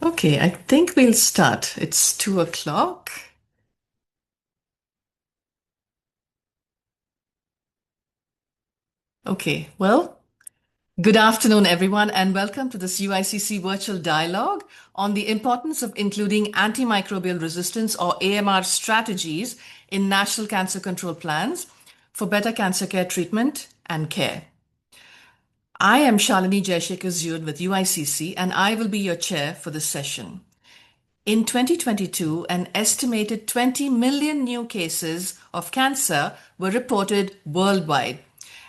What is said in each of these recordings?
Okay, I think we'll start. It's 2 o'clock. Okay, well, good afternoon, everyone, and welcome to this UICC virtual dialogue on the importance of including antimicrobial resistance or AMR strategies in national cancer control plans for better cancer care treatment and care. I am Shalini Jaishekhar-Ziyud with UICC, and I will be your chair for this session. In 2022, an estimated 20 million new cases of cancer were reported worldwide,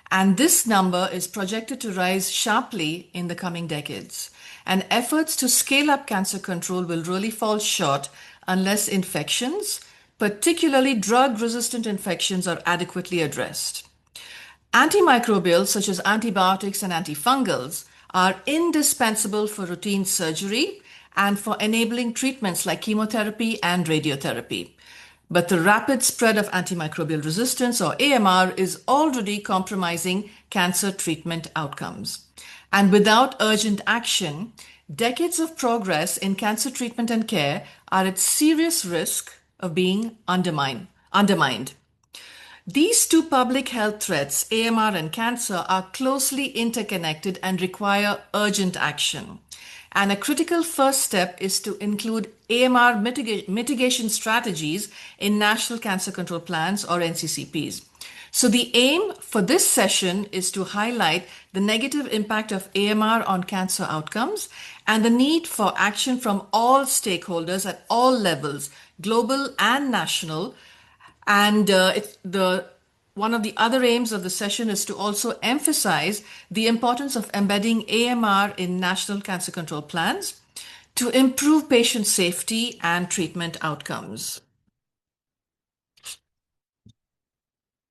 and this number is projected to rise sharply in the coming decades. And efforts to scale up cancer control will really fall short unless infections, particularly drug-resistant infections, are adequately addressed. Antimicrobials, such as antibiotics and antifungals, are indispensable for routine surgery and for enabling treatments like chemotherapy and radiotherapy. But the rapid spread of antimicrobial resistance, or AMR, is already compromising cancer treatment outcomes. And without urgent action, decades of progress in cancer treatment and care are at serious risk of being undermined. These two public health threats, AMR and cancer, are closely interconnected and require urgent action. And a critical first step is to include AMR mitigation strategies in national cancer control plans, or NCCPs. So the aim for this session is to highlight the negative impact of AMR on cancer outcomes and the need for action from all stakeholders at all levels, global and national. And one of the other aims of the session is to also emphasize the importance of embedding AMR in national cancer control plans to improve patient safety and treatment outcomes.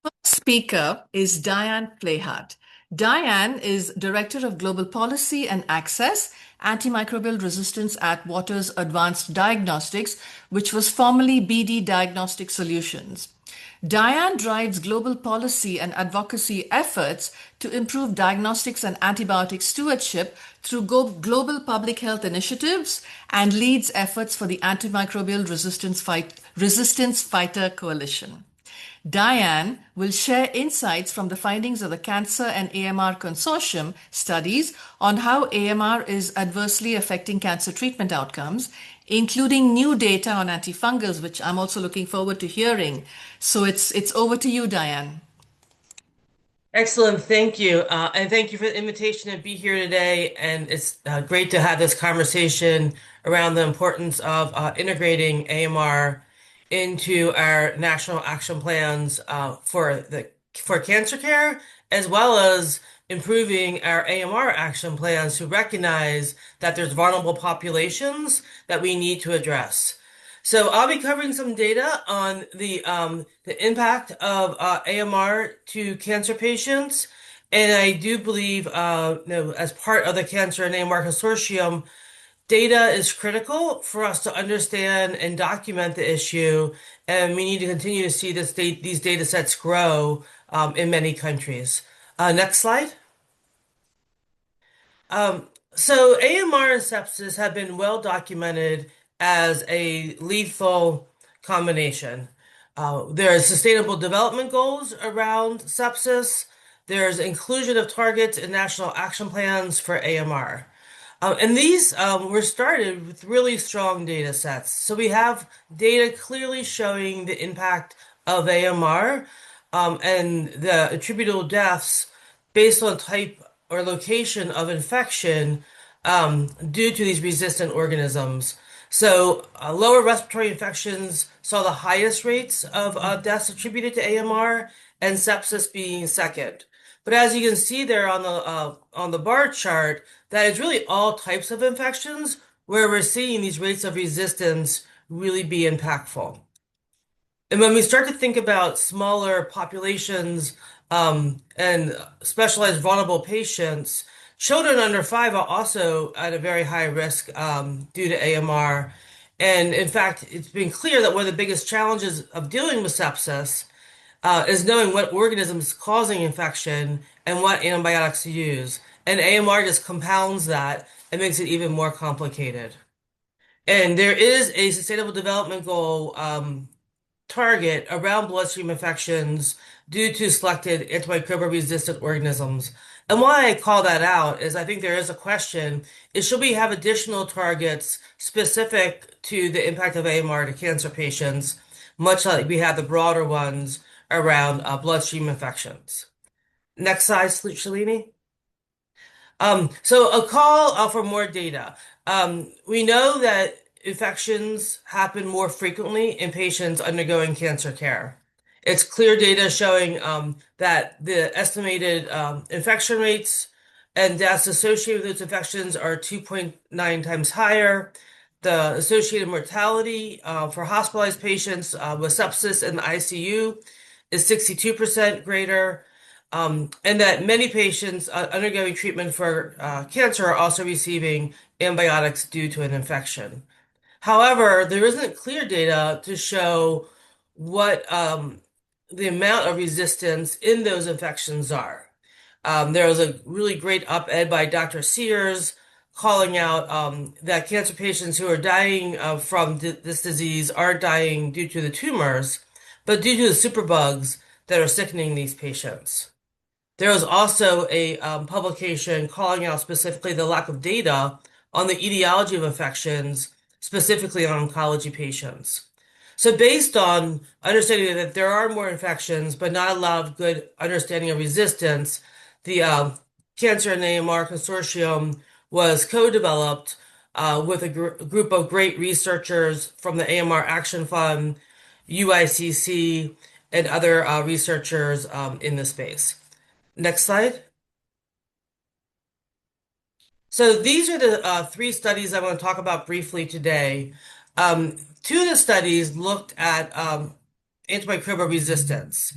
First speaker is Diane Playhart. Diane is Director of Global Policy and Access, Antimicrobial Resistance at Waters Advanced Diagnostics, which was formerly BD Diagnostic Solutions. Diane drives global policy and advocacy efforts to improve diagnostics and antibiotic stewardship through global public health initiatives and leads efforts for the Antimicrobial Resistance Fighter Coalition. Diane will share insights from the findings of the Cancer and AMR Consortium studies on how AMR is adversely affecting cancer treatment outcomes, including new data on antifungals, which I'm also looking forward to hearing. So it's over to you, Diane. Excellent, thank you. And thank you for the invitation to be here today. And it's great to have this conversation around the importance of integrating AMR into our national action plans for cancer care, as well as improving our AMR action plans to recognize that there's vulnerable populations that we need to address. So I'll be covering some data on the impact of AMR to cancer patients, and I do believe, as part of the Cancer and AMR Consortium, data is critical for us to understand and document the issue, and we need to continue to see these data sets grow in many countries. Next slide. So AMR and sepsis have been well documented as a lethal combination. There are sustainable development goals around sepsis. There's inclusion of targets in national action plans for AMR. And these were started with really strong data sets. So we have data clearly showing the impact of AMR and the attributable deaths based on type or location of infection due to these resistant organisms. So lower respiratory infections saw the highest rates of deaths attributed to AMR, and sepsis being second. But as you can see there on the bar chart, that is really all types of infections where we're seeing these rates of resistance really be impactful. And when we start to think about smaller populations and specialized vulnerable patients, children under 5 are also at a very high risk due to AMR. And in fact, it's been clear that one of the biggest challenges of dealing with sepsis is knowing what organism is causing infection and what antibiotics to use. And AMR just compounds that and makes it even more complicated. And there is a Sustainable Development Goal target around bloodstream infections due to selected antimicrobial resistant organisms. And why I call that out is I think there is a question, is should we have additional targets specific to the impact of AMR to cancer patients, much like we have the broader ones around bloodstream infections? Next slide, Shalini. So a call for more data. We know that infections happen more frequently in patients undergoing cancer care. It's clear data showing that the estimated infection rates and deaths associated with those infections are 2.9 times higher. The associated mortality for hospitalized patients with sepsis in the ICU is 62% greater. And that many patients undergoing treatment for cancer are also receiving antibiotics due to an infection. However, there isn't clear data to show what the amount of resistance in those infections are. There was a really great op-ed by Dr. Sears calling out that cancer patients who are dying from this disease are dying due to the tumors, but due to the superbugs that are sickening these patients. There was also a publication calling out specifically the lack of data on the etiology of infections, specifically on oncology patients. So, based on understanding that there are more infections, but not a lot of good understanding of resistance, the Cancer and AMR Consortium was co-developed with a group of great researchers from the AMR Action Fund, UICC, and other researchers in the space. Next slide. So these are the three studies I want to talk about briefly today. Two of the studies looked at antimicrobial resistance.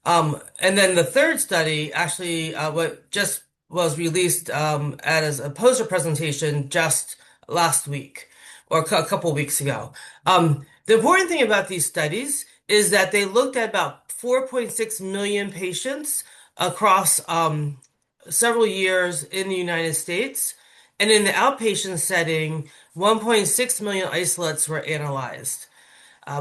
And then the third study actually what just was released as a poster presentation just last week or a couple weeks ago. The important thing about these studies is that they looked at about 4.6 million patients across several years in the United States. And in the outpatient setting, 1.6 million isolates were analyzed.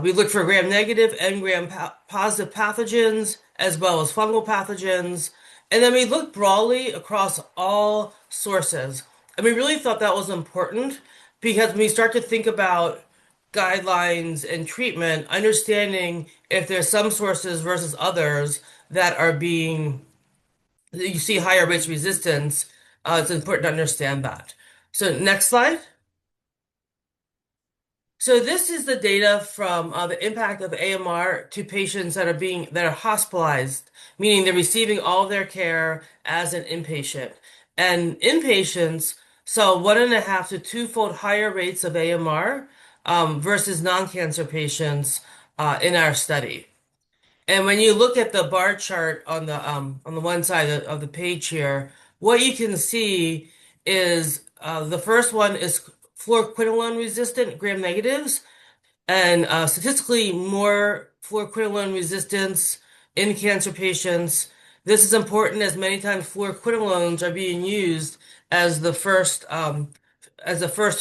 We looked for gram-negative and gram-positive pathogens, as well as fungal pathogens. And then we looked broadly across all sources. And we really thought that was important because when we start to think about guidelines and treatment, understanding if there's some sources versus others that are being, you see higher rates of resistance, it's important to understand that. So next slide. So this is the data from the impact of AMR to patients that are hospitalized, meaning they're receiving all of their care as an inpatient. And inpatients saw 1.5 to two-fold higher rates of AMR versus non-cancer patients in our study. And when you look at the bar chart on the one side of the page here, what you can see is the first one is fluoroquinolone resistant gram negatives, and statistically more fluoroquinolone resistance in cancer patients. This is important as many times fluoroquinolones are being used as the first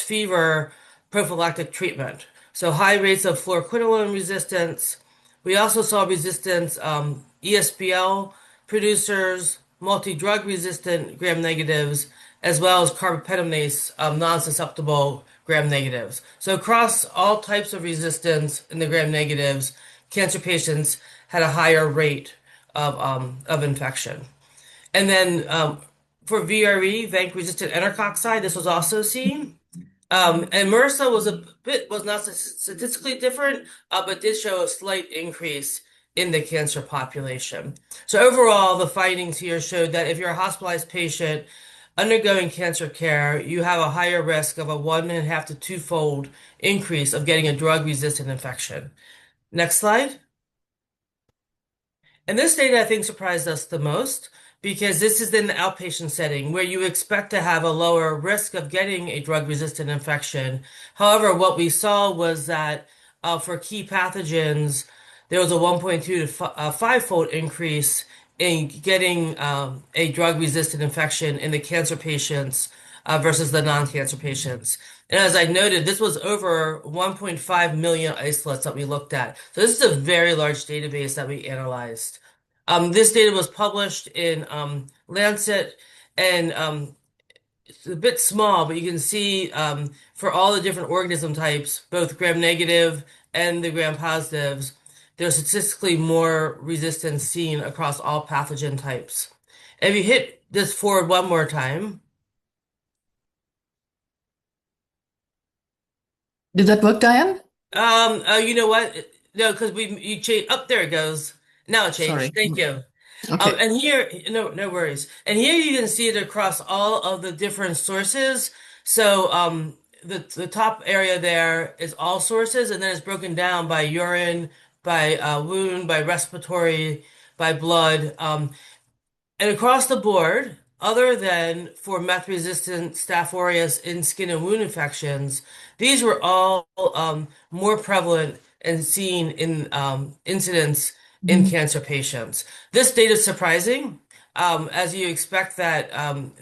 fever prophylactic treatment. So high rates of fluoroquinolone resistance. We also saw resistance ESBL producers, multi-drug resistant gram negatives, as well as carbapenemase non-susceptible gram negatives. So across all types of resistance in the gram negatives, cancer patients had a higher rate of infection. And then for VRE, vanc-resistant enterococci, this was also seen. And MRSA was not statistically different, but did show a slight increase in the cancer population. So overall, the findings here showed that if you're a hospitalized patient undergoing cancer care, you have a higher risk of a 1.5 to two-fold increase of getting a drug-resistant infection. Next slide. And this data, I think, surprised us the most because this is in the outpatient setting where you expect to have a lower risk of getting a drug-resistant infection. However, what we saw was that for key pathogens, there was a 1.2 to 5-fold increase in getting a drug-resistant infection in the cancer patients versus the non-cancer patients. And as I noted, this was over 1.5 million isolates that we looked at. So this is a very large database that we analyzed. This data was published in Lancet, and it's a bit small, but you can see for all the different organism types, both gram-negative and the gram-positives, there's statistically more resistance seen across all pathogen types. If you hit this forward one more time, Did that work, Diane? you know what? No, because you change. Up there it goes. Now it changed. Sorry. Thank you. Okay. And here, no worries. And here you can see it across all of the different sources. So, the top area there is all sources, and then it's broken down by urine, by wound, by respiratory, by blood. And across the board, other than for meth-resistant Staph aureus in skin and wound infections, these were all more prevalent and seen in incidents in Mhm. cancer patients. This data is surprising, as you expect that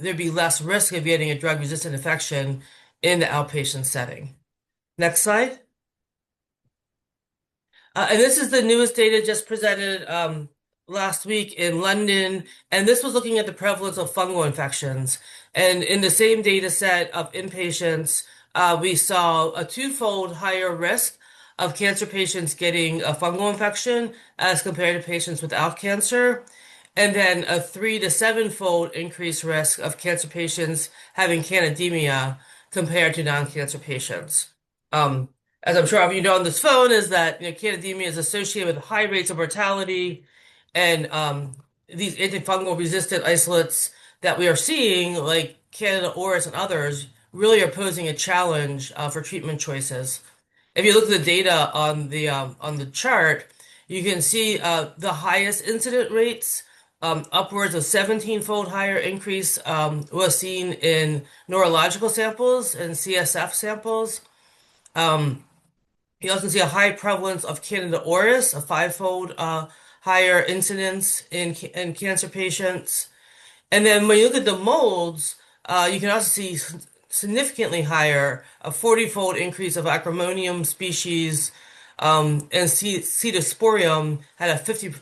there'd be less risk of getting a drug-resistant infection in the outpatient setting. Next slide. And this is the newest data just presented last week in London. And this was looking at the prevalence of fungal infections. And in the same data set of inpatients, we saw a twofold higher risk of cancer patients getting a fungal infection as compared to patients without cancer. And then a 3 to 7-fold increased risk of cancer patients having candidemia compared to non-cancer patients. Um, as I'm sure of you know on this phone, is that candidemia is associated with high rates of mortality, and these antifungal resistant isolates that we are seeing, like Candida auris and others, really are posing a challenge for treatment choices. If you look at the data on the chart, you can see the highest incident rates, upwards of 17-fold higher increase was seen in neurological samples and CSF samples. Um, you also see a high prevalence of Candida auris, a 5-fold higher incidence in cancer patients. And then when you look at the molds, you can also see significantly higher, a 40-fold increase of Acremonium species, and Cedosporium had a 50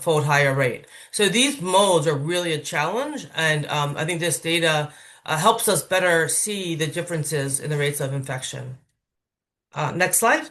fold higher rate. So these molds are really a challenge, and I think this data helps us better see the differences in the rates of infection. Next slide.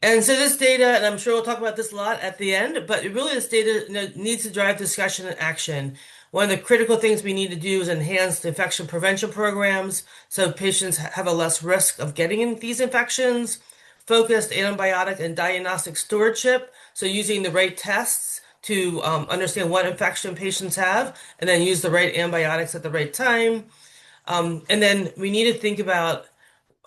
And so this data, and I'm sure we'll talk about this a lot at the end, but really this data, needs to drive discussion and action. One of the critical things we need to do is enhance the infection prevention programs so patients have a less risk of getting in these infections, focused antibiotic and diagnostic stewardship, so using the right tests to understand what infection patients have, and then use the right antibiotics at the right time. And then we need to think about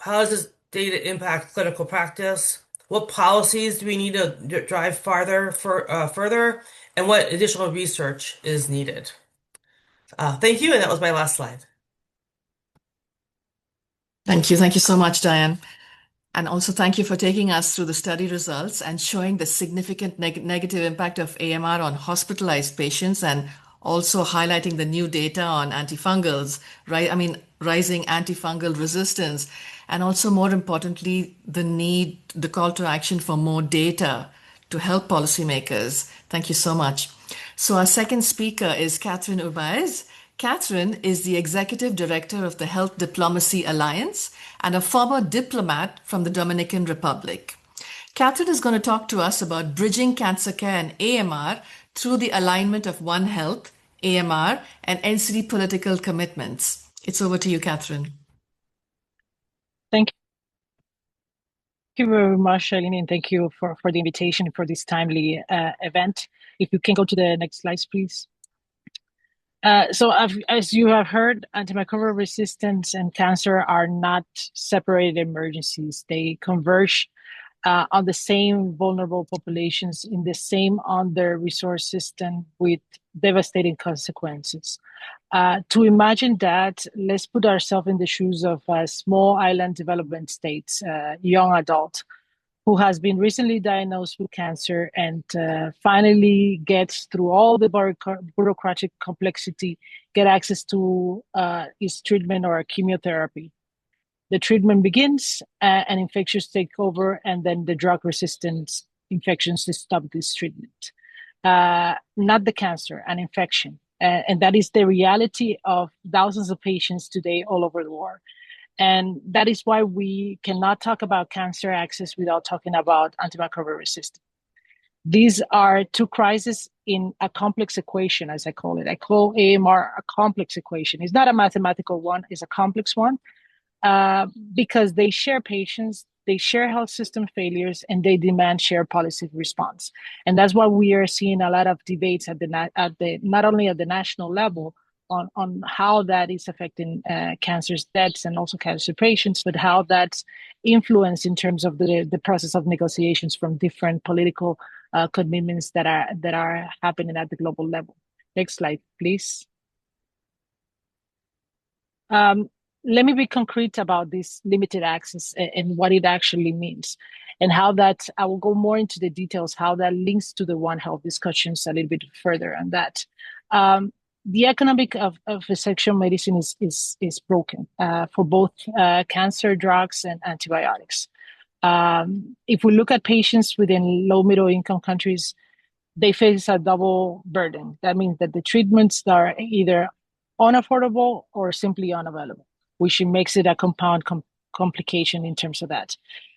how does this data impact clinical practice? What policies do we need to drive further? And what additional research is needed? Thank you, and that was my last slide. Thank you. Thank you so much, Diane. And also thank you for taking us through the study results and showing the significant negative impact of AMR on hospitalized patients and also highlighting the new data on antifungals, right? I mean, rising antifungal resistance, and also more importantly, the call to action for more data to help policymakers. Thank you so much. So our second speaker is Catherine Urbaiz. Catherine is the executive director of the Health Diplomacy Alliance and a former diplomat from the Dominican Republic. Catherine is going to talk to us about bridging cancer care and AMR through the alignment of One Health, AMR, and NCD political commitments. It's over to you, Catherine. Thank you very much, Eileen, and thank you for the invitation for this timely event. If you can go to the next slides, please. So as you have heard, antimicrobial resistance and cancer are not separated emergencies. They converge on the same vulnerable populations in the same under-resourced system with devastating consequences. To imagine that, let's put ourselves in the shoes of small island development states, young adult. who has been recently diagnosed with cancer and finally gets through all the bureaucratic complexity, get access to his treatment or chemotherapy. The treatment begins, and infections take over, and then the drug resistant infections stop this treatment. Not the cancer, an infection. And that is the reality of thousands of patients today all over the world. And that is why we cannot talk about cancer access without talking about antimicrobial resistance. These are two crises in a complex equation, as I call it. I call AMR a complex equation. It's not a mathematical one, it's a complex one because they share patients, they share health system failures, and they demand shared policy response. And that's why we are seeing a lot of debates at the not only at the national level on how that is affecting cancer's deaths and also cancer patients, but how that's influenced in terms of the process of negotiations from different political commitments that are happening at the global level. Next slide, please. Um, Let me be concrete about this limited access and what it actually means, and how that I will go more into the details, how that links to the One Health discussions a little bit further on that. The economic of sexual medicine is broken for both cancer drugs and antibiotics. If we look at patients within low middle income countries, they face a double burden. That means that the treatments are either unaffordable or simply unavailable, which makes it a compound complication in terms of that.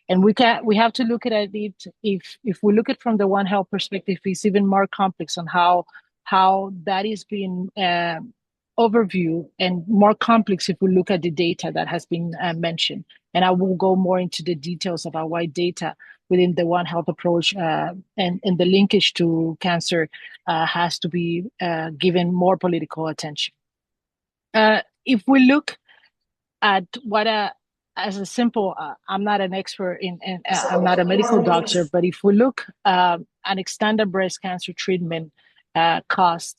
And we have to look at it if we look at from the One Health perspective, it's even more complex on how that is being overview and more complex if we look at the data that has been mentioned. And I will go more into the details about why data within the One Health approach and the linkage to cancer has to be given more political attention. If we look at what as a simple, I'm not an expert in I'm not a medical doctor, but if we look an extended breast cancer treatment cost,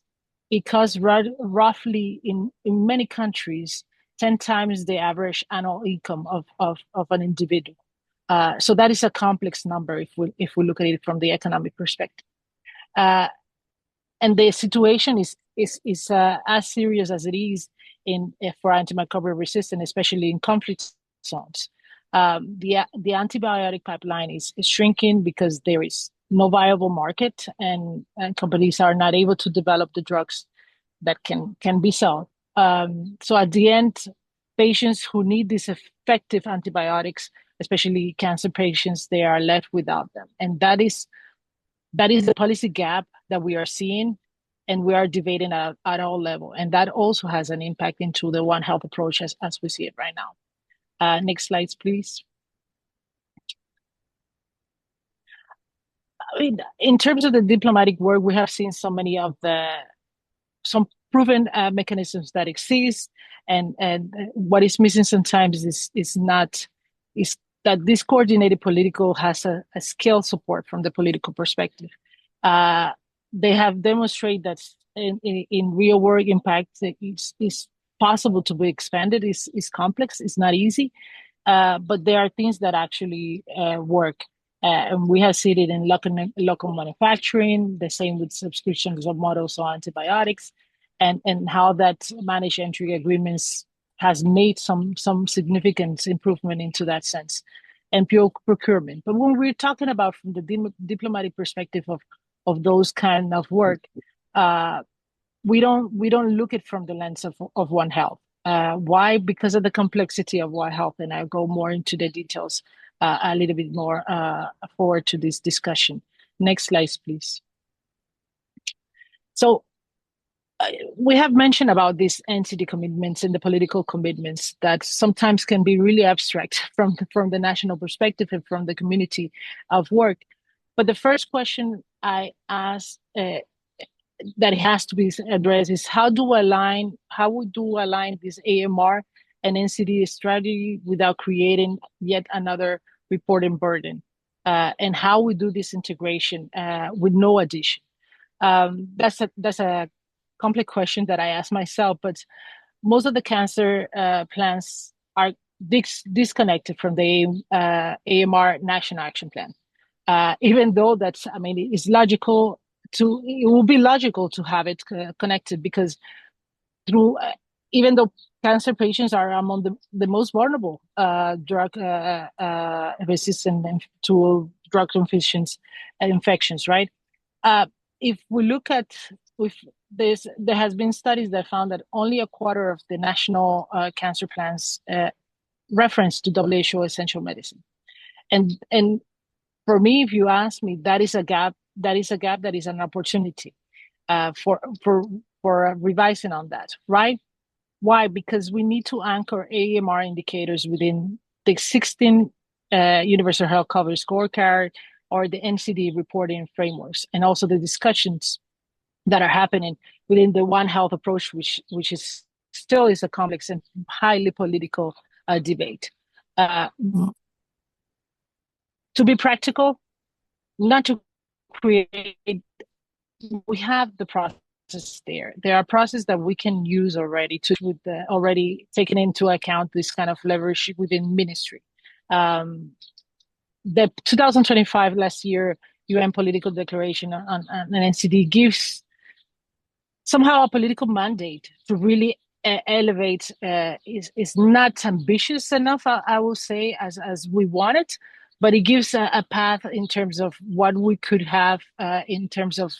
it costs roughly in many countries 10 times the average annual income of an individual. So that is a complex number if we look at it from the economic perspective. And the situation is as serious as it is for antimicrobial resistance, especially in conflict zones. The antibiotic pipeline is shrinking because there is no viable market, and companies are not able to develop the drugs that can be sold. So at the end, patients who need these effective antibiotics, especially cancer patients, they are left without them, and that is the policy gap that we are seeing, and we are debating at all level, and that also has an impact into the One Health approach as we see it right now. Next slides, please. I mean, in terms of the diplomatic work, we have seen some proven mechanisms that exist, and what is missing sometimes is that this coordinated political has a scale support from the political perspective. They have demonstrated that in real world impact is possible to be expanded. Is complex. It's not easy, but there are things that actually work. And we have seen it in local manufacturing. The same with subscriptions of models on antibiotics, and how that managed entry agreements has made some significant improvement into that sense, and pure procurement. But when we're talking about from the diplomatic perspective of those kind of work, we don't look at from the lens of One Health. Why? Because of the complexity of One Health, and I'll go more into the details a little bit more forward to this discussion. Next slide, please. So we have mentioned about these NCD commitments and the political commitments that sometimes can be really abstract from the national perspective and from the community of work. But the first question I ask that has to be addressed is how we align this AMR and NCD strategy without creating yet another reporting burden, and how we do this integration with no addition. That's a complex question that I ask myself, but most of the cancer plans are disconnected from the AMR National Action Plan. Even though it's logical it will be logical to have it connected, because through even though cancer patients are among the most vulnerable drug resistant to drug infections, right? If we look at if there has been studies that found that only a quarter of the national cancer plans reference to WHO essential medicine, and for me, if you ask me, that is a gap. That is a gap. That is an opportunity for revising on that, right? Why? Because we need to anchor AMR indicators within the 16 Universal Health Coverage Scorecard or the NCD reporting frameworks, and also the discussions that are happening within the One Health approach, which is still is a complex and highly political debate. To be practical, not to create, we have the process there. There are processes that we can use already with already taken into account this kind of leverage within ministry. The 2025 last year UN political declaration on an NCD gives somehow a political mandate to really elevate. Is not ambitious enough, I will say, as we want it, but it gives a path in terms of what we could have in terms of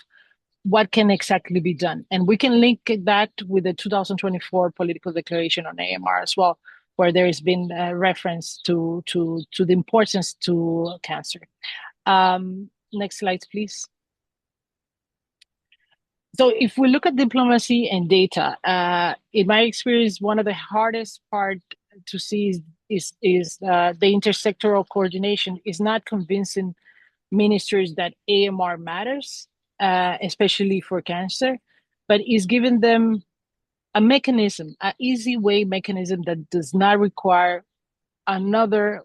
what can exactly be done. And we can link that with the 2024 political declaration on AMR as well, where there has been a reference to the importance to cancer. Next slide, please. So if we look at diplomacy and data, in my experience, one of the hardest part to see is the intersectoral coordination is not convincing ministers that AMR matters, especially for cancer, but is giving them a mechanism, an easy way mechanism that does not require another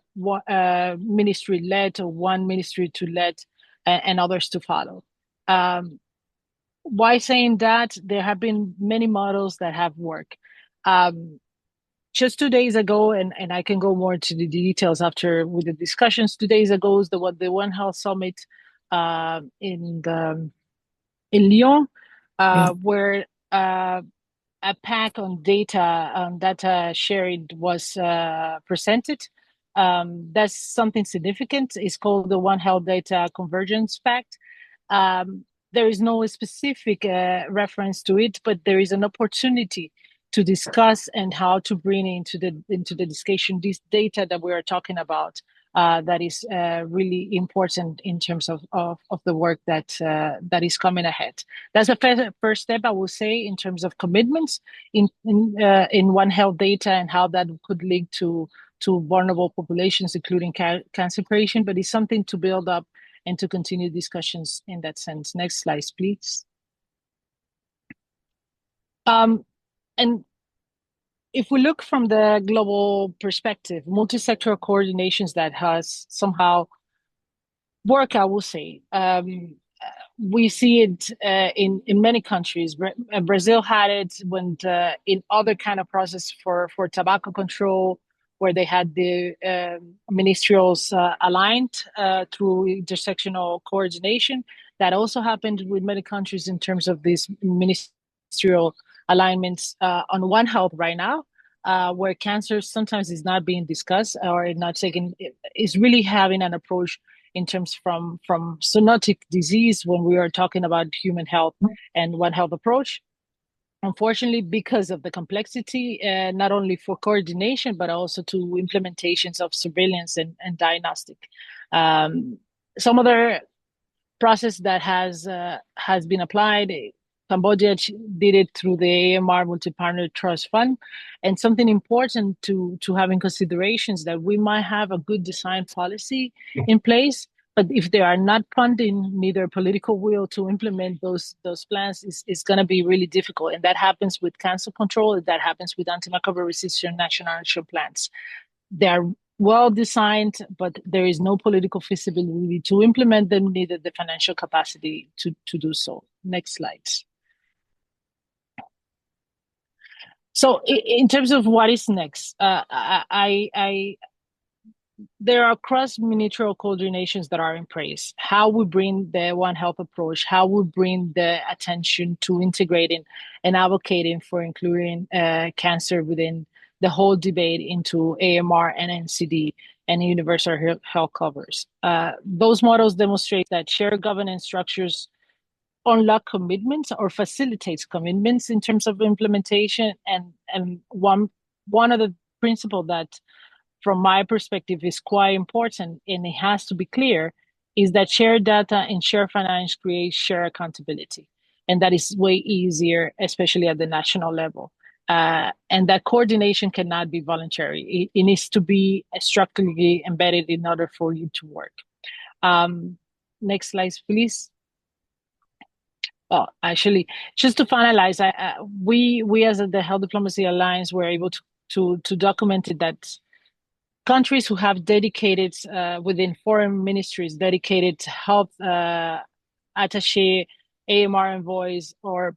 ministry led or one ministry to lead and others to follow. Why saying that? There have been many models that have worked. Just 2 days ago, and I can go more into the details after with the discussions. 2 days ago is the One Health Summit in Lyon, where a pack on data sharing was presented. That's something significant. It's called the One Health Data Convergence Pact. There is no specific reference to it, but there is an opportunity to discuss and how to bring into the discussion this data that we are talking about. That is really important in terms of the work that is coming ahead. That's a first step, I will say, in terms of commitments in One Health data and how that could link to vulnerable populations, including cancer patients. But it's something to build up and to continue discussions in that sense. Next slide, please. And if we look from the global perspective, multi-sectoral coordinations that has somehow worked, I will say. We see it in many countries. Brazil had it when in other kind of process for tobacco control, where they had the ministerials aligned through intersectional coordination. That also happened with many countries in terms of these ministerial alignments on One Health right now, where cancer sometimes is not being discussed or not taken, is really having an approach in terms from zoonotic disease when we are talking about human health and One Health approach. Unfortunately, because of the complexity, not only for coordination, but also to implementations of surveillance and diagnostic. Some other process that has been applied, Cambodia did it through the AMR Multi-Partner Trust Fund. And something important to have in considerations that we might have a good design policy in place, but if they are not funding, neither political will to implement those plans, is going to be really difficult. And that happens with cancer control, that happens with antimicrobial resistant national action plans. They are well designed, but there is no political feasibility to implement them, neither the financial capacity to do so. Next slide. So in terms of what is next, there are cross-ministerial coordinations that are in place. How we bring the One Health approach, how we bring the attention to integrating and advocating for including cancer within the whole debate into AMR and NCD and universal health covers. Those models demonstrate that shared governance structures unlock commitments or facilitates commitments in terms of implementation. And one of the principles that from my perspective is quite important and it has to be clear is that shared data and shared finance create shared accountability. And that is way easier, especially at the national level. And that coordination cannot be voluntary. It needs to be structurally embedded in order for you to work. Next slide, please. Oh, actually, just to finalize, we as the Health Diplomacy Alliance were able to document it that countries who have dedicated within foreign ministries dedicated health attaché, AMR envoys, or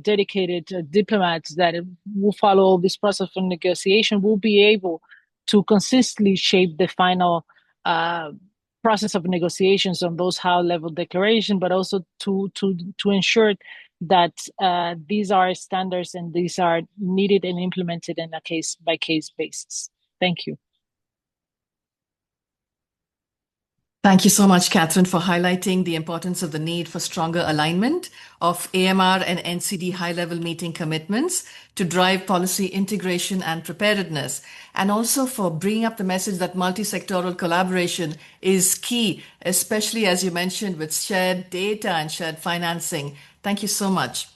dedicated diplomats that will follow this process of negotiation will be able to consistently shape the final process of negotiations on those high-level declarations, but also to ensure that these are standards and these are needed and implemented in a case-by-case basis. Thank you. Thank you so much, Catherine, for highlighting the importance of the need for stronger alignment of AMR and NCD high-level meeting commitments to drive policy integration and preparedness, and also for bringing up the message that multi-sectoral collaboration is key, especially as you mentioned with shared data and shared financing. Thank you so much.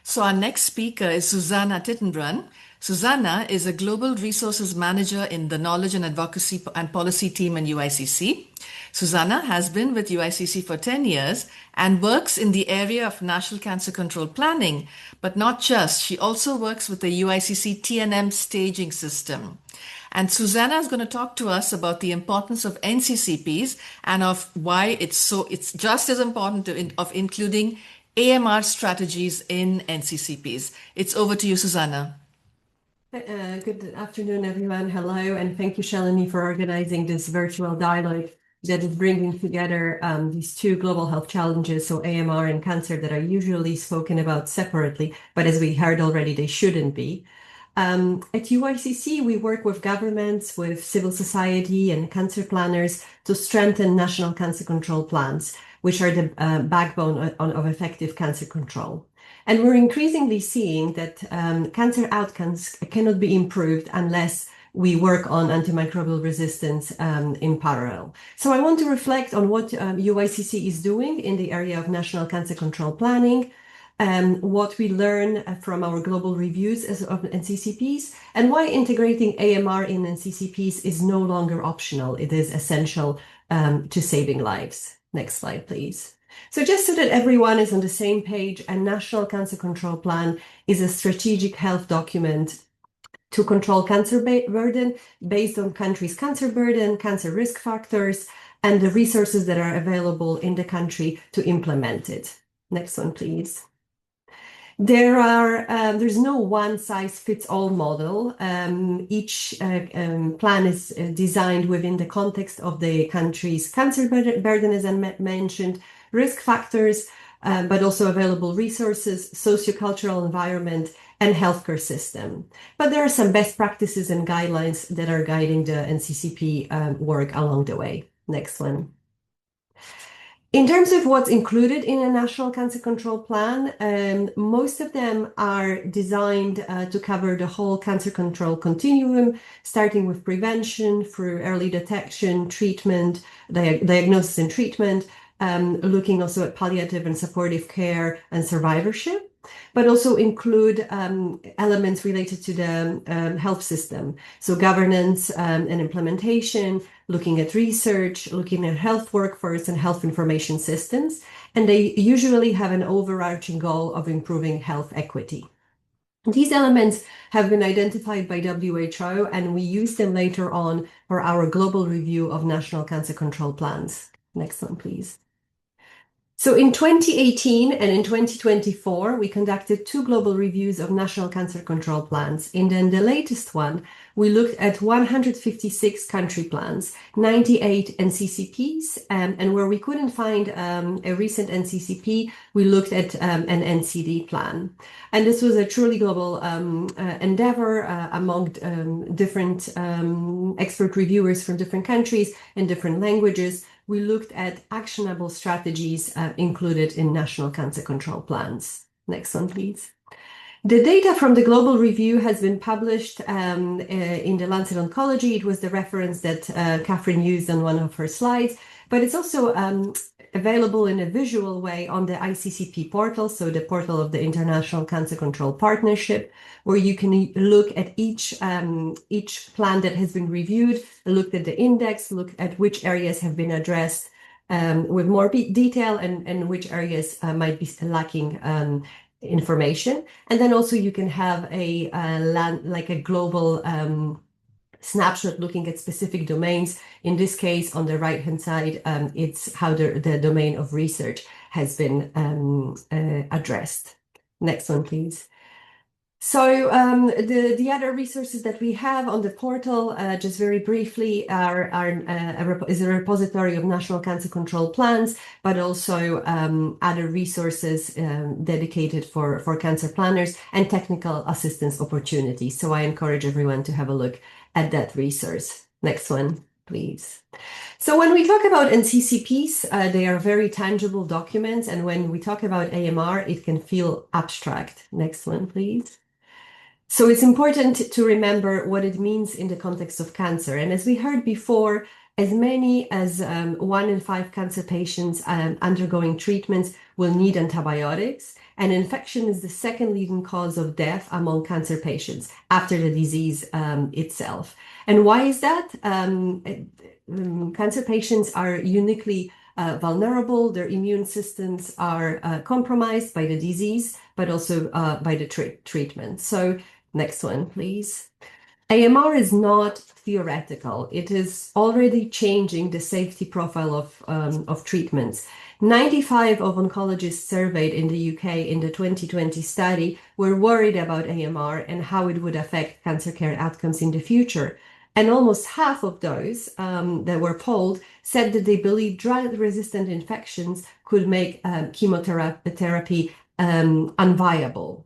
So our next speaker is Susanna Tittenbrunn. Susanna is a Global Resources Manager in the Knowledge and Advocacy and Policy team in UICC. Susanna has been with UICC for 10 years and works in the area of national cancer control planning, but not just. She also works with the UICC TNM staging system. And Susanna is going to talk to us about the importance of NCCPs and of why it's just as important of including AMR strategies in NCCPs. It's over to you, Susanna. Good afternoon, everyone. Hello, and thank you, Shalini, for organizing this virtual dialogue that is bringing together these two global health challenges, so AMR and cancer, that are usually spoken about separately, but as we heard already, they shouldn't be. At UICC, we work with governments, with civil society and cancer planners to strengthen national cancer control plans, which are the backbone of effective cancer control. And we're increasingly seeing that cancer outcomes cannot be improved unless we work on antimicrobial resistance in parallel. So I want to reflect on what UICC is doing in the area of national cancer control planning, what we learn from our global reviews of NCCPs, and why integrating AMR in NCCPs is no longer optional. It is essential to saving lives. Next slide, please. So just so that everyone is on the same page, a National Cancer Control Plan is a strategic health document to control cancer burden based on country's cancer burden, cancer risk factors, and the resources that are available in the country to implement it. Next one, please. There's no one-size-fits-all model. Each plan is designed within the context of the country's cancer burden, as I mentioned, risk factors, but also available resources, sociocultural environment, and healthcare system. But there are some best practices and guidelines that are guiding the NCCP work along the way. Next one. In terms of what's included in a national cancer control plan, most of them are designed to cover the whole cancer control continuum, starting with prevention through early detection, treatment, diagnosis and treatment, looking also at palliative and supportive care and survivorship, but also include elements related to the health system. So governance and implementation, looking at research, looking at health workforce and health information systems. And they usually have an overarching goal of improving health equity. These elements have been identified by WHO, and we use them later on for our global review of national cancer control plans. Next one, please. So in 2018 and in 2024, we conducted two global reviews of national cancer control plans. And then the latest one, we looked at 156 country plans, 98 NCCPs, and where we couldn't find a recent NCCP, we looked at an NCD plan. And this was a truly global endeavor among different expert reviewers from different countries and different languages. We looked at actionable strategies included in national cancer control plans. Next one, please. The data from the global review has been published in the Lancet Oncology. It was the reference that Catherine used on one of her slides, but it's also available in a visual way on the ICCP portal, so the portal of the International Cancer Control Partnership, where you can look at each plan that has been reviewed, look at the index, look at which areas have been addressed with more detail and which areas might be lacking information. And then also you can have a global snapshot looking at specific domains. In this case, on the right-hand side, it's how the domain of research has been addressed. Next one, please. So the other resources that we have on the portal, just very briefly, is a repository of national cancer control plans, but also other resources dedicated for cancer planners and technical assistance opportunities. So I encourage everyone to have a look at that resource. Next one, please. So when we talk about NCCPs, they are very tangible documents. And when we talk about AMR, it can feel abstract. Next one, please. So it's important to remember what it means in the context of cancer. And as we heard before, as many as 1 in 5 cancer patients undergoing treatments will need antibiotics. And infection is the second leading cause of death among cancer patients after the disease itself. And why is that? Cancer patients are uniquely vulnerable. Their immune systems are compromised by the disease, but also by the treatment. So next one, please. AMR is not theoretical. It is already changing the safety profile of treatments. 95 of oncologists surveyed in the UK in the 2020 study were worried about AMR and how it would affect cancer care outcomes in the future. And almost half of those that were polled said that they believe drug-resistant infections could make chemotherapy unviable.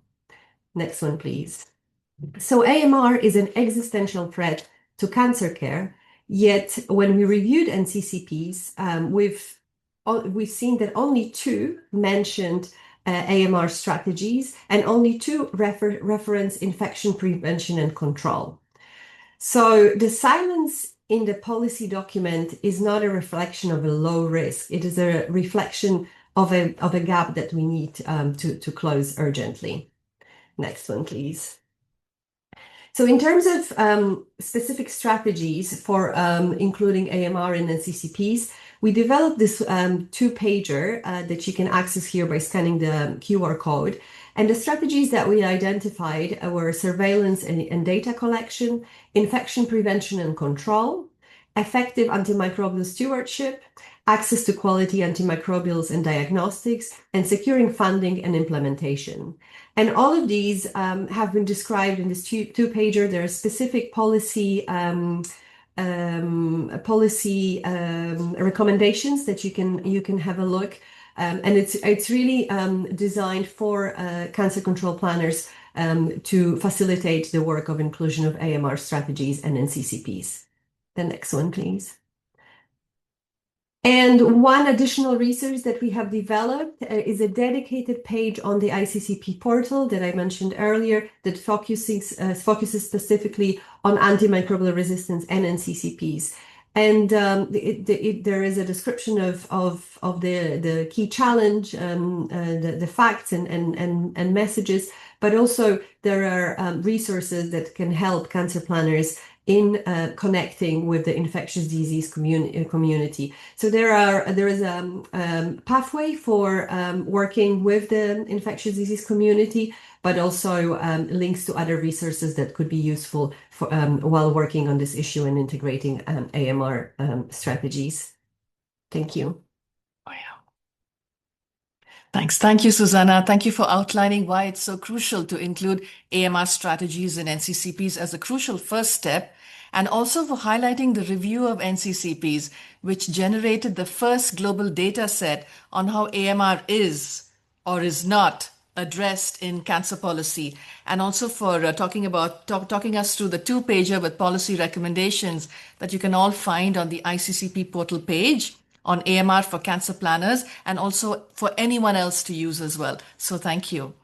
Next one, please. So AMR is an existential threat to cancer care, yet when we reviewed NCCPs, we've seen that only 2 mentioned AMR strategies and only 2 reference infection prevention and control. So the silence in the policy document is not a reflection of a low risk. It is a reflection of a gap that we need to close urgently. Next one, please. So in terms of specific strategies for including AMR in NCCPs, we developed this 2-pager that you can access here by scanning the QR code. And the strategies that we identified were surveillance and data collection, infection prevention and control, effective antimicrobial stewardship, access to quality antimicrobials and diagnostics, and securing funding and implementation. And all of these have been described in this 2-pager. There are specific policy recommendations that you can have a look. And it's really designed for cancer control planners to facilitate the work of inclusion of AMR strategies and NCCPs. The next one, please. And one additional resource that we have developed is a dedicated page on the ICCP portal that I mentioned earlier that focuses specifically on antimicrobial resistance and NCCPs. And there is a description of the key challenge, the facts and messages, but also there are resources that can help cancer planners in connecting with the infectious disease community. So there is a pathway for working with the infectious disease community, but also links to other resources that could be useful for, while working on this issue and integrating AMR strategies. Thank you. Thanks. Thank you, Susanna. Thank you for outlining why it's so crucial to include AMR strategies in NCCPs as a crucial first step, and also for highlighting the review of NCCPs, which generated the first global data set on how AMR is or is not addressed in cancer policy, and also for talking us through the two-pager with policy recommendations that you can all find on the ICCP portal page on AMR for cancer planners, and also for anyone else to use as well. So thank you.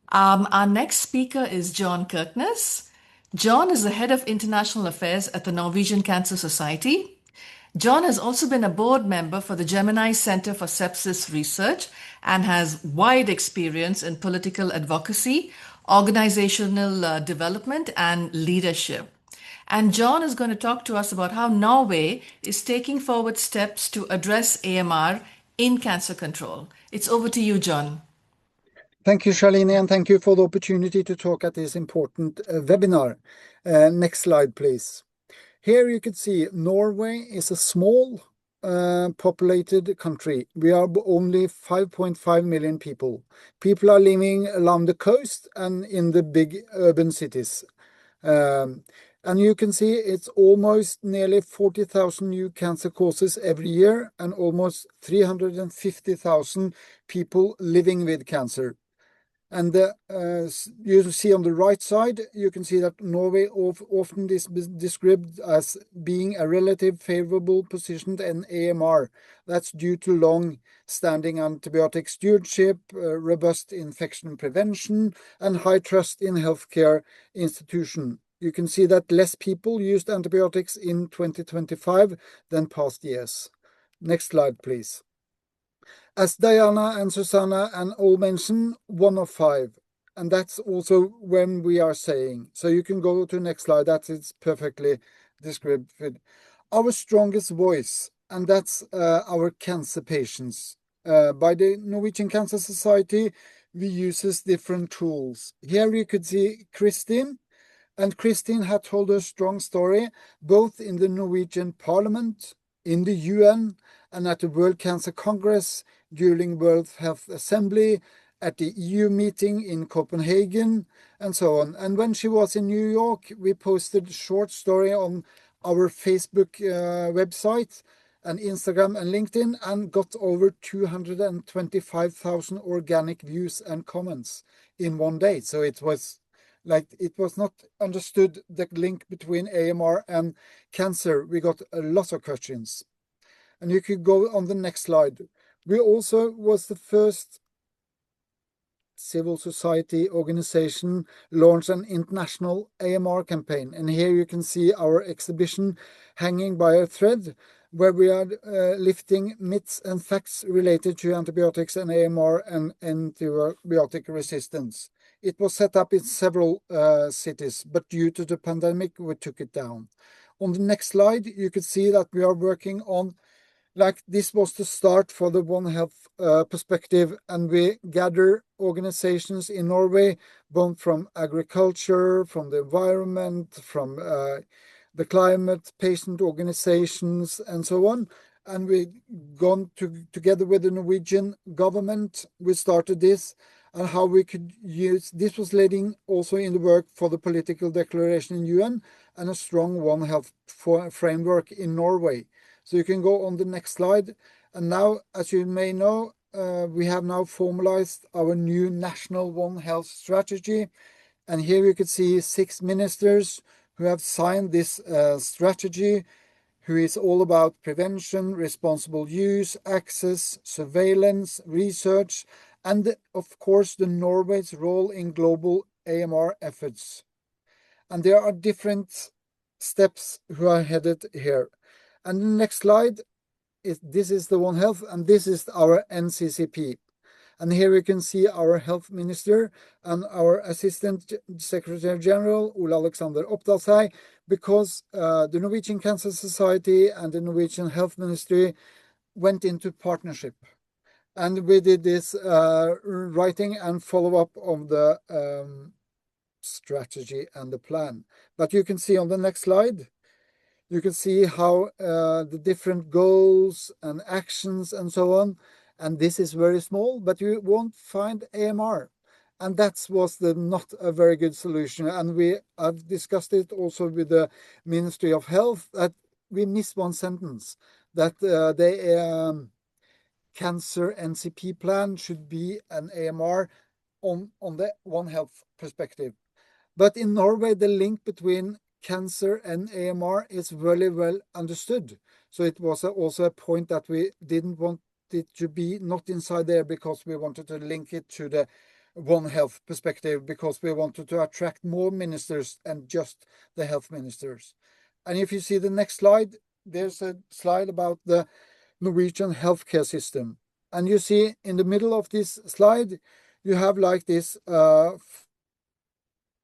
Our next speaker is John Kirkness. John is the head of international affairs at the Norwegian Cancer Society. John has also been a board member for the Gemini Center for Sepsis Research and has wide experience in political advocacy, organizational development, and leadership. And John is going to talk to us about how Norway is taking forward steps to address AMR in cancer control. It's over to you, John. Thank you, Shalini, and thank you for the opportunity to talk at this important webinar. Next slide, please. Here you can see Norway is a small populated country. We are only 5.5 million people. People are living along the coast and in the big urban cities. And you can see it's almost nearly 40,000 new cancer cases every year and almost 350,000 people living with cancer. And you see on the right side, you can see that Norway often is described as being a relative favorable position in AMR. That's due to long-standing antibiotic stewardship, robust infection prevention, and high trust in healthcare institutions. You can see that less people used antibiotics in 2025 than past years. Next slide, please. As Diana and Susanna and all mentioned, 1 of 5. And that's also when we are saying. So you can go to the next slide. That is perfectly described. Our strongest voice, and that's our cancer patients. By the Norwegian Cancer Society, we use different tools. Here you could see Kristin. And Kristin had told a strong story, both in the Norwegian Parliament, in the UN, and at the World Cancer Congress, during World Health Assembly, at the EU meeting in Copenhagen, and so on. And when she was in New York, we posted a short story on our Facebook website and Instagram and LinkedIn, and got over 225,000 organic views and comments in one day. So it was not understood the link between AMR and cancer. We got a lot of questions. And you could go on the next slide. We also was the first civil society organization launched an international AMR campaign. And here you can see our exhibition hanging by a thread, where we are lifting myths and facts related to antibiotics and AMR and antibiotic resistance. It was set up in several cities, but due to the pandemic, we took it down. On the next slide, you can see that we are working on, this was the start for the One Health perspective, and we gather organizations in Norway, both from agriculture, from the environment, from the climate, patient organizations, and so on. And we've gone together with the Norwegian government. We started this, and how we could use this was leading also in the work for the political declaration in UN and a strong One Health framework in Norway. So you can go on the next slide. And now, as you may know, we have now formalized our new national One Health strategy. And here you can see 6 ministers who have signed this strategy, who is all about prevention, responsible use, access, surveillance, research, and of course the Norway's role in global AMR efforts. And there are different steps who are headed here. And the next slide this is the One Health, and this is our NCCP. And here we can see our health minister and our assistant secretary general, Ole Alexander Oppdalshei, because the Norwegian Cancer Society and the Norwegian Health Ministry went into partnership. And we did this writing and follow-up of the strategy and the plan. But you can see on the next slide, you can see how the different goals and actions and so on, and this is very small, but you won't find AMR. And that was not a very good solution. And I've discussed it also with the Ministry of Health, that we missed one sentence, that the cancer NCP plan should be an AMR on the One Health perspective. But in Norway, the link between cancer and AMR is very well understood. So it was also a point that we didn't want it to be not inside there, because we wanted to link it to the One Health perspective, because we wanted to attract more ministers and just the health ministers. And if you see the next slide, there's a slide about the Norwegian healthcare system. And you see in the middle of this slide, you have like this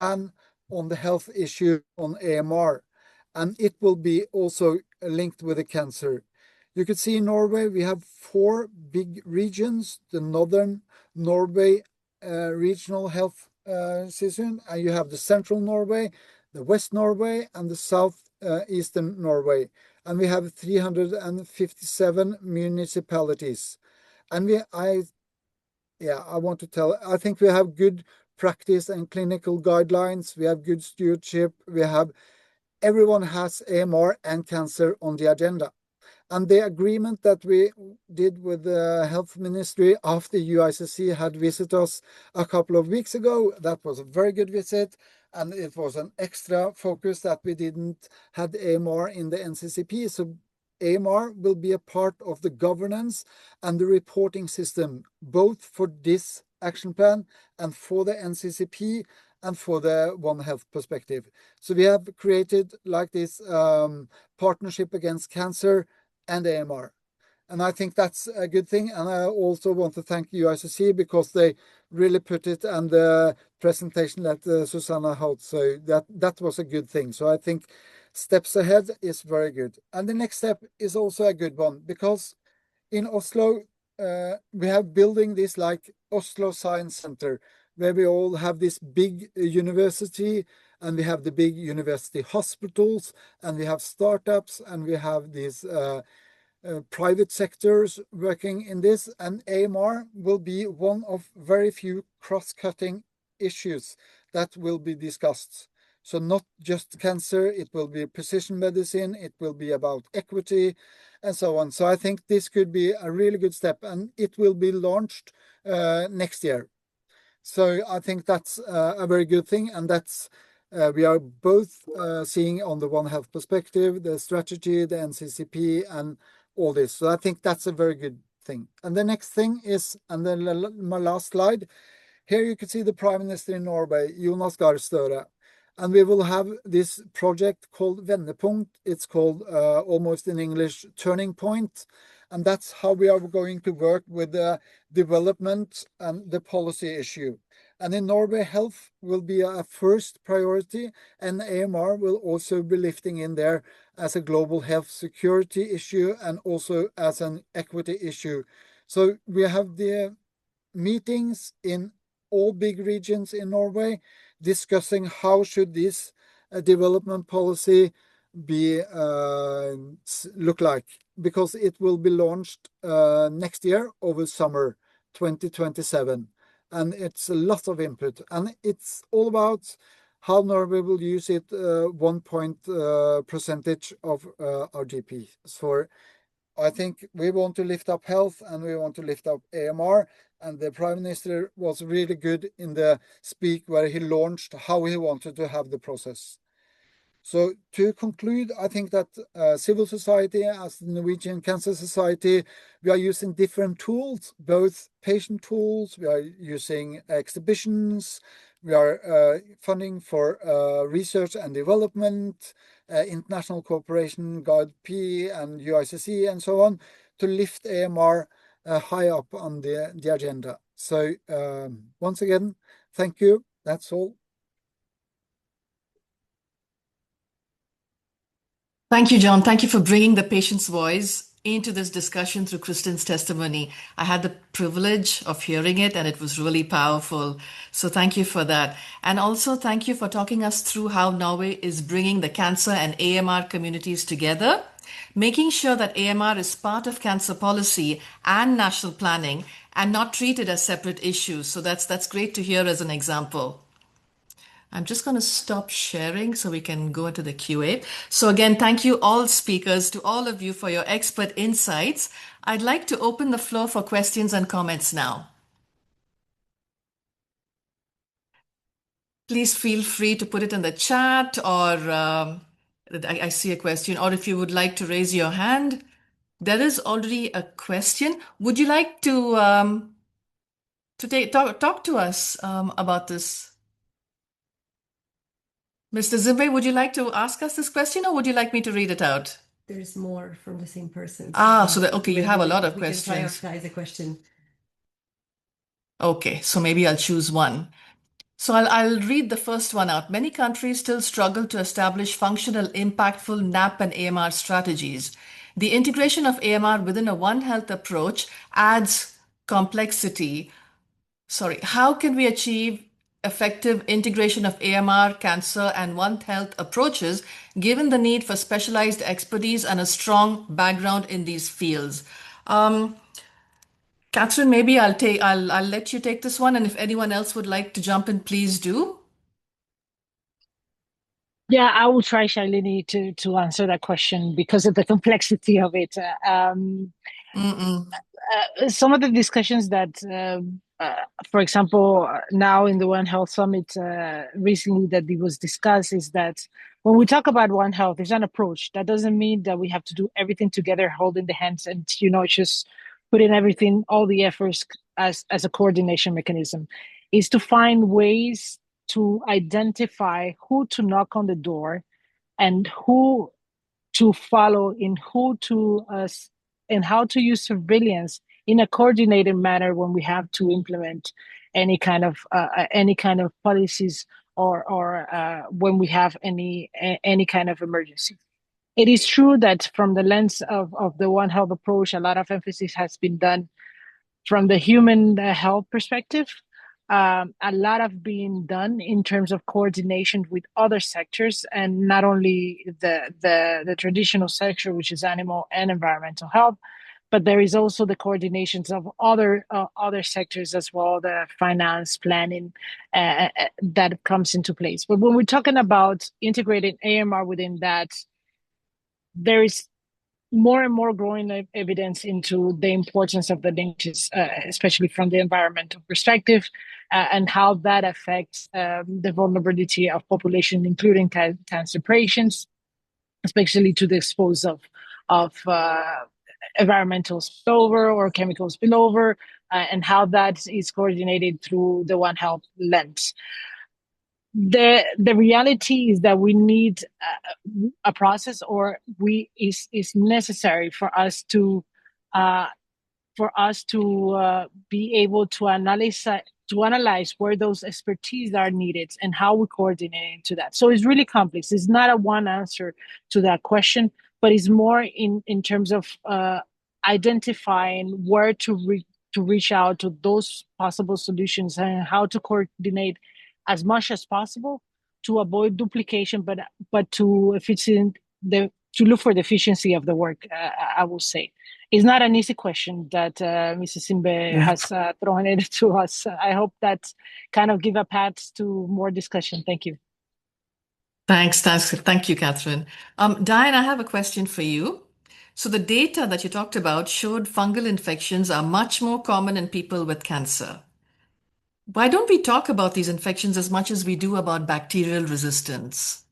and on the health issue on AMR, and it will be also linked with the cancer. You can see in Norway we have 4 big regions: the Northern Norway regional health system, and you have the Central Norway, the West Norway, and the South Eastern Norway. And we have 357 municipalities. And I think we have good practice and clinical guidelines. We have good stewardship. Everyone has AMR and cancer on the agenda. And the agreement that we did with the health ministry after UICC had visited us a couple of weeks ago, that was a very good visit. And it was an extra focus that we didn't have AMR in the NCCP. So AMR will be a part of the governance and the reporting system, both for this action plan and for the NCCP and for the One Health perspective. So we have created like this partnership against cancer and AMR. And I think that's a good thing. And I also want to thank UICC, because they really put it on the presentation that Susanna held. So that was a good thing. So I think steps ahead is very good. And the next step is also a good one, because in Oslo, we have building this like Oslo Science Center, where we all have this big university, and we have the big university hospitals, and we have startups, and we have these private sectors working in this. And AMR will be one of very few cross-cutting issues that will be discussed. So not just cancer, it will be precision medicine, it will be about equity, and so on. So I think this could be a really good step, and it will be launched next year. So I think that's a very good thing, and that's we are both seeing on the One Health perspective, the strategy, the NCCP, and all this. So I think that's a very good thing. And the next thing is, and then my last slide, here you can see the Prime Minister in Norway, Jonas Gahr Støre. And we will have this project called Vendepunkt. It's called almost in English, Turning Point. And that's how we are going to work with the development and the policy issue. And in Norway, health will be a first priority, and AMR will also be lifting in there as a global health security issue and also as an equity issue. So we have the meetings in all big regions in Norway discussing how should this development policy be look like, because it will be launched next year over summer 2027, and it's a lot of input, and it's all about how Norway will use it 1 point percentage of our GP. So I think we want to lift up health and we want to lift up AMR, and the Prime Minister was really good in the speak where he launched how he wanted to have the process. So to conclude, I think that civil society, as the Norwegian Cancer Society, we are using different tools, both patient tools, we are using exhibitions, we are funding for research and development, international cooperation, GuideP and UICC and so on, to lift AMR high up on the agenda. So once again, thank you. That's all. Thank you, John. Thank you for bringing the patient's voice into this discussion through Kristen's testimony. I had the privilege of hearing it, and it was really powerful. So thank you for that. And also thank you for talking us through how Norway is bringing the cancer and AMR communities together making sure that AMR is part of cancer policy and national planning and not treated as separate issues. So that's great to hear as an example. I'm just going to stop sharing so we can go into the QA. So again, thank you all speakers, to all of you for your expert insights. I'd like to open the floor for questions and comments now. Please feel free to put it in the chat, or I see a question, or if you would like to raise your hand. There is already a question. Would you like to talk to us about this? Mr. Zimbe, would you like to ask us this question, or would you like me to read it out? There's more from the same person. Okay, you have a lot of questions. We can prioritize a question. Okay, so maybe I'll choose one. So I'll read the first one out. Many countries still struggle to establish functional, impactful NAP and AMR strategies. The integration of AMR within a One Health approach adds complexity. How can we achieve effective integration of AMR, cancer, and One Health approaches, given the need for specialized expertise and a strong background in these fields? Catherine, maybe I'll let you take this one, and if anyone else would like to jump in, please do. Yeah, I will try, Shalini, to answer that question because of the complexity of it. Some of the discussions that, for example, now in the One Health Summit recently that it was discussed is that when we talk about One Health, it's an approach. That doesn't mean that we have to do everything together, holding the hands, and just putting everything, all the efforts as a coordination mechanism. Is to find ways to identify who to knock on the door and who to follow, in who to and how to use surveillance in a coordinated manner when we have to implement any kind of policies, or when we have any kind of emergency. It is true that from the lens of the One Health approach, a lot of emphasis has been done from the human health perspective. A lot of being done in terms of coordination with other sectors, and not only the traditional sector, which is animal and environmental health, but there is also the coordinations of other sectors as well, the finance, planning, that comes into place. But when we're talking about integrating AMR within that, there is more and more growing evidence into the importance of the linkages, especially from the environmental perspective, and how that affects the vulnerability of population, including cancer patients, especially to the exposure of environmental spillover or chemical spillover, and how that is coordinated through the One Health lens. The reality is that we need a process, or is necessary for us to be able to analyze where those expertise are needed and how we coordinate to that. So it's really complex. It's not a one answer to that question, but it's more in terms of identifying where to reach out to those possible solutions and how to coordinate as much as possible to avoid duplication, but to look for the efficiency of the work. I will say it's not an easy question that Mrs. Simbe has thrown it to us. I hope that kind of give a path to more discussion. Thank you. Thanks. Thank you, Catherine. Diane, I have a question for you. So the data that you talked about showed fungal infections are much more common in people with cancer. Why don't we talk about these infections as much as we do about bacterial resistance?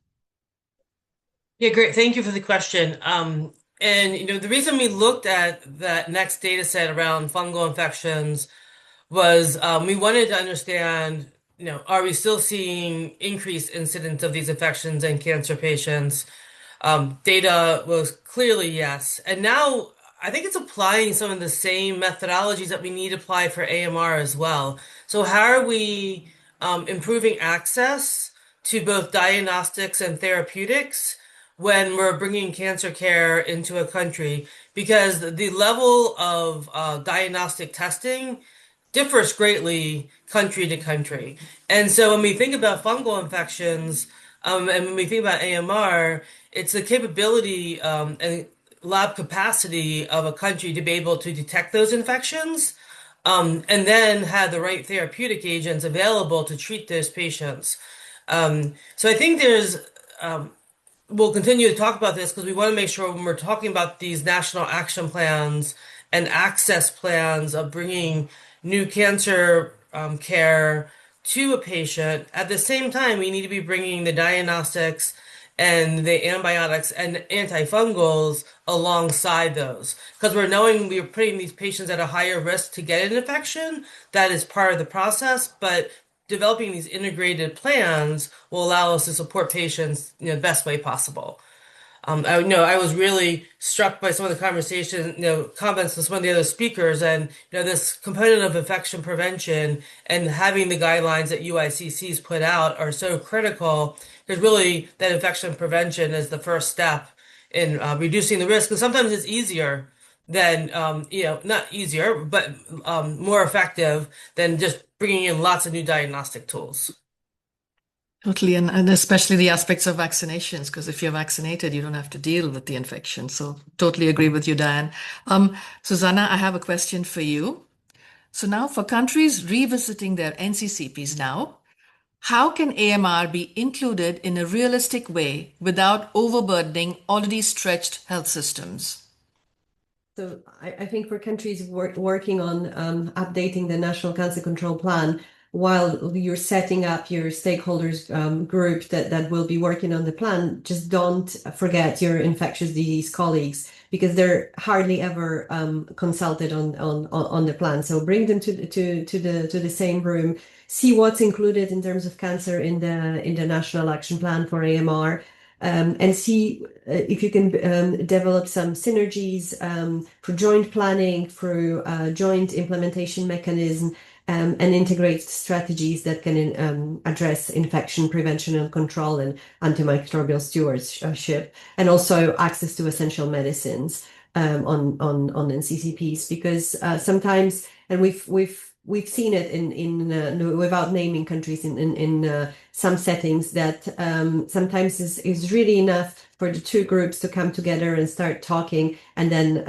Yeah, great. Thank you for the question. And the reason we looked at that next data set around fungal infections was we wanted to understand, are we still seeing increased incidence of these infections in cancer patients? Data was clearly yes. And now I think it's applying some of the same methodologies that we need to apply for AMR as well. So how are we improving access to both diagnostics and therapeutics when we're bringing cancer care into a country? Because the level of diagnostic testing differs greatly country to country. And so when we think about fungal infections, and when we think about AMR, it's the capability, and lab capacity of a country to be able to detect those infections, and then have the right therapeutic agents available to treat those patients. So I think we'll continue to talk about this because we want to make sure when we're talking about these national action plans and access plans of bringing new cancer care to a patient, at the same time, we need to be bringing the diagnostics and the antibiotics and antifungals alongside those. Because we're knowing we're putting these patients at a higher risk to get an infection. That is part of the process, but developing these integrated plans will allow us to support patients in the best way possible. I know I was really struck by some of the conversation, comments with some of the other speakers, and this component of infection prevention and having the guidelines that UICC's put out are so critical. Because really, that infection prevention is the first step in reducing the risk. And sometimes it's easier than, not easier, but more effective than just bringing in lots of new diagnostic tools. Totally, and especially the aspects of vaccinations, because if you're vaccinated, you don't have to deal with the infection. So totally agree with you, Diane. Susanna, I have a question for you. So now for countries revisiting their NCCPs now, how can AMR be included in a realistic way without overburdening already stretched health systems? So I think for countries working on updating the National Cancer Control Plan, while you're setting up your stakeholders group that will be working on the plan, just don't forget your infectious disease colleagues because they're hardly ever consulted on the plan. So bring them to the same room, see what's included in terms of cancer in the National Action Plan for AMR. And see if you can develop some synergies for joint planning, through joint implementation mechanism, and integrate strategies that can address infection prevention and control and antimicrobial stewardship, and also access to essential medicines on NCCPs. Because sometimes, and we've seen it in without naming countries in some settings, that sometimes is really enough for the two groups to come together and start talking, and then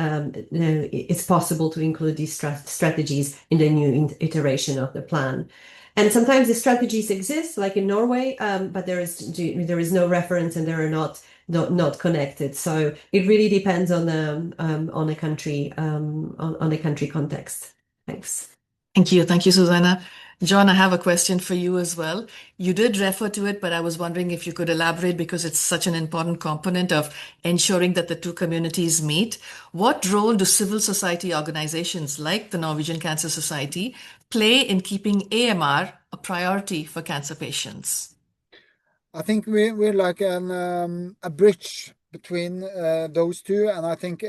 it's possible to include these strategies in the new iteration of the plan. And sometimes the strategies exist, like in Norway, but there is no reference and they are not connected. So it really depends on a country on the country context. Thanks. Thank you. Thank you, Susanna. John, I have a question for you as well. You did refer to it, but I was wondering if you could elaborate because it's such an important component of ensuring that the two communities meet. What role do civil society organizations like the Norwegian Cancer Society play in keeping AMR a priority for cancer patients? I think we're like a bridge between those two, and I think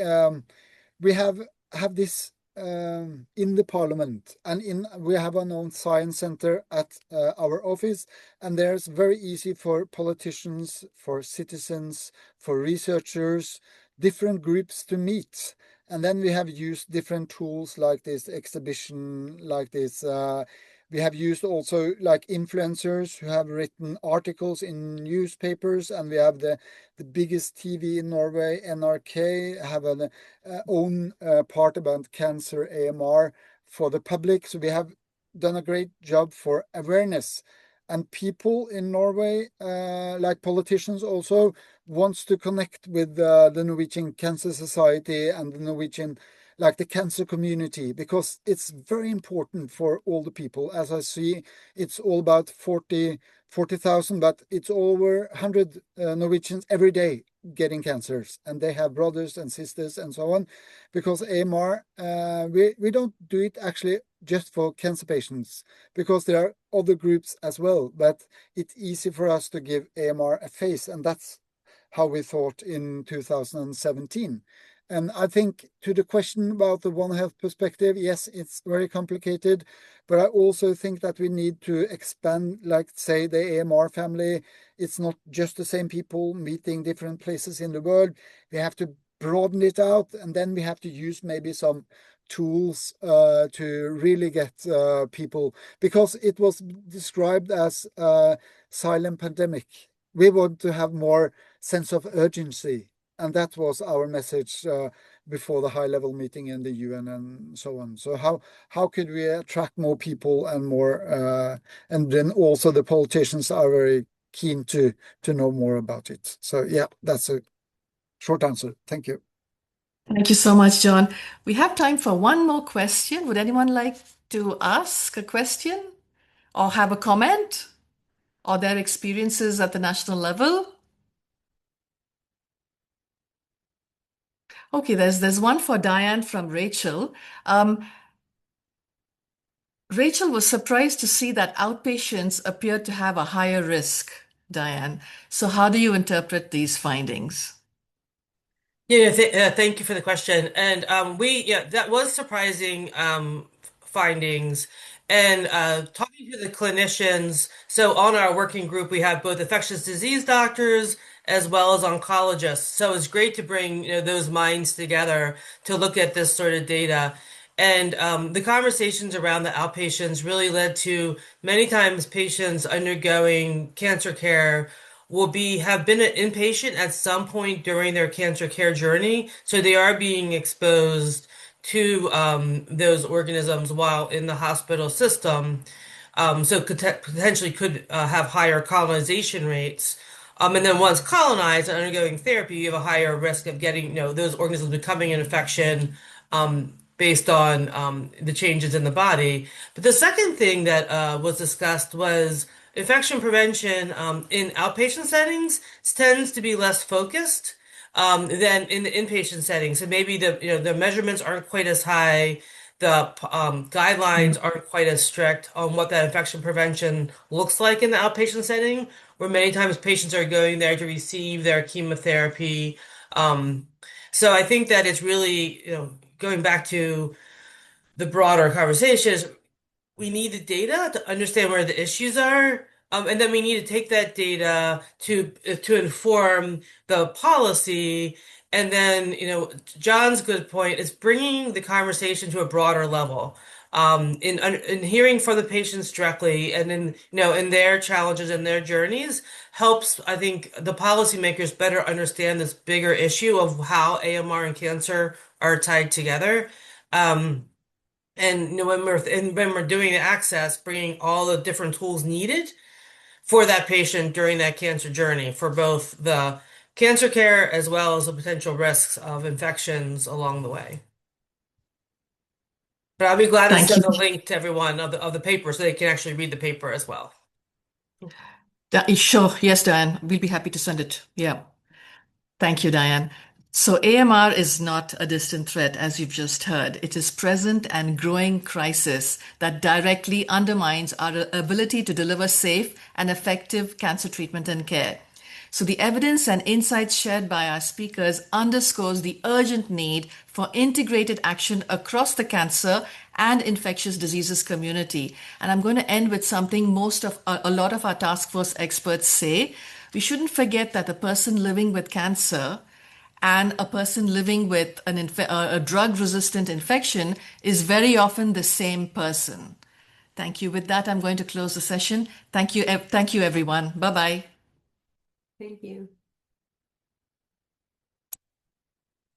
we have this in the parliament, and we have our own science center at our office, and there's very easy for politicians, for citizens, for researchers, different groups to meet. And then we have used different tools like this exhibition, like this. We have used also like influencers who have written articles in newspapers, and we have the biggest TV in Norway, NRK, have an own part about cancer AMR for the public. So we have done a great job for awareness. And people in Norway, like politicians also, wants to connect with the Norwegian Cancer Society and the Norwegian, like the cancer community, because it's very important for all the people. As I see, it's all about 40,000, but it's over 100 Norwegians every day getting cancers, and they have brothers and sisters and so on. Because AMR, we don't do it actually just for cancer patients, because there are other groups as well, but it's easy for us to give AMR a face, and that's how we thought in 2017. And I think to the question about the One Health perspective, yes, it's very complicated, but I also think that we need to expand, like say the AMR family. It's not just the same people meeting different places in the world. We have to broaden it out, and then we have to use maybe some tools to really get people, because it was described as a silent pandemic. We want to have more sense of urgency. And that was our message before the high-level meeting in the UN and so on. So how could we attract more people and more, and then also the politicians are very keen to know more about it. So yeah, that's a short answer. Thank you. Thank you so much, John. We have time for one more question. Would anyone like to ask a question or have a comment or their experiences at the national level? Okay, there's one for Diane from Rachel. Rachel was surprised to see that outpatients appeared to have a higher risk, Diane. So how do you interpret these findings? Yeah, thank you for the question. And that was surprising findings. And talking to the clinicians, so on our working group, we have both infectious disease doctors as well as oncologists. So it's great to bring, those minds together to look at this sort of data. And the conversations around the outpatients really led to many times patients undergoing cancer care have been an inpatient at some point during their cancer care journey. So they are being exposed to those organisms while in the hospital system. So potentially could have higher colonization rates. And then once colonized and undergoing therapy, you have a higher risk of getting, those organisms becoming an infection based on the changes in the body. But the second thing that was discussed was infection prevention in outpatient settings tends to be less focused than in the inpatient setting. So maybe the measurements aren't quite as high, the guidelines aren't quite as strict on what that infection prevention looks like in the outpatient setting, where many times patients are going there to receive their chemotherapy. Um, so I think that it's really, going back to the broader conversation, is we need the data to understand where the issues are, and then we need to take that data to inform the policy. And then, John's good point is bringing the conversation to a broader level, in hearing from the patients directly, and in their challenges and their journeys helps, I think, the policymakers better understand this bigger issue of how AMR and cancer are tied together. Um, and when we're doing the access, bringing all the different tools needed for that patient during that cancer journey, for both the cancer care as well as the potential risks of infections along the way. But I'll be glad to Thank you. send a link to everyone of the paper so they can actually read the paper as well. Sure. Yes, Diane. We'll be happy to send it. Yeah. Thank you, Diane. So AMR is not a distant threat, as you've just heard. It is present and growing crisis that directly undermines our ability to deliver safe and effective cancer treatment and care. So the evidence and insights shared by our speakers underscores the urgent need for integrated action across the cancer and infectious diseases community. And I'm going to end with something a lot of our task force experts say. We shouldn't forget that a person living with cancer and a person living with a drug-resistant infection is very often the same person. Thank you. With that, I'm going to close the session. Thank you, everyone. Bye-bye. Thank you.